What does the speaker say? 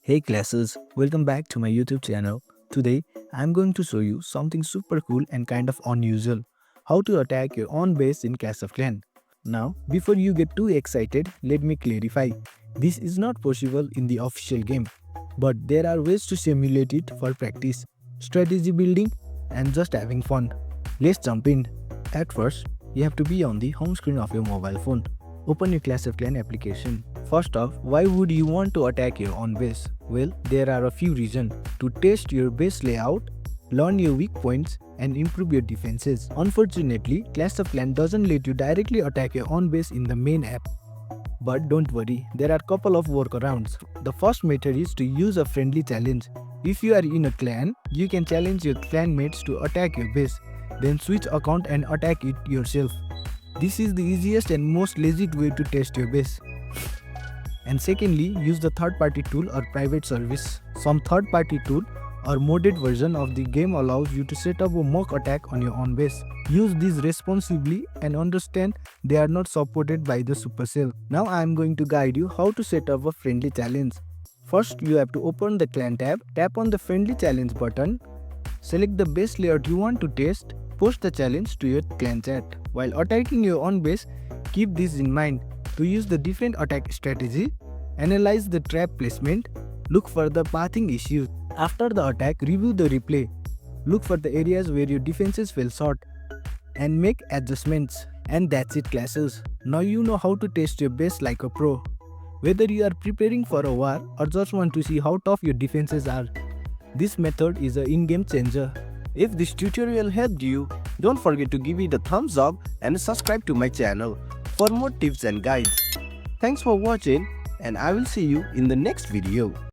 Hey classes, welcome back to my YouTube channel. Today, I'm going to show you something super cool and kind of unusual. How to attack your own base in Clash of Clans. Now, before you get too excited, let me clarify. This is not possible in the official game, but there are ways to simulate it for practice, strategy building, and just having fun. Let's jump in. At first, you have to be on the home screen of your mobile phone. Open your Clash of Clans application. First off, why would you want to attack your own base? Well, there are a few reasons. To test your base layout, learn your weak points, and improve your defenses. Unfortunately, Clash of Clans doesn't let you directly attack your own base in the main app. But don't worry, there are couple of workarounds. The first method is to use a friendly challenge. If you are in a clan, you can challenge your clanmates to attack your base, then switch account and attack it yourself. This is the easiest and most legit way to test your base. And secondly, use the third-party tool or private service. Some third-party tool or modded version of the game allows you to set up a mock attack on your own base. Use these responsibly and understand they are not supported by the Supercell. Now I am going to guide you how to set up a friendly challenge. First, you have to open the clan tab, tap on the friendly challenge button, select the base layout you want to test, post the challenge to your clan chat. While attacking your own base, keep this in mind. To use the different attack strategy, analyze the trap placement, look for the pathing issues. After the attack, review the replay. Look for the areas where your defenses fell short and make adjustments. And that's it classes. Now you know how to test your base like a pro. Whether you are preparing for a war or just want to see how tough your defenses are, this method is an in-game changer. If this tutorial helped you, don't forget to give it a thumbs up and subscribe to my channel for more tips and guides. Thanks for watching, and I will see you in the next video.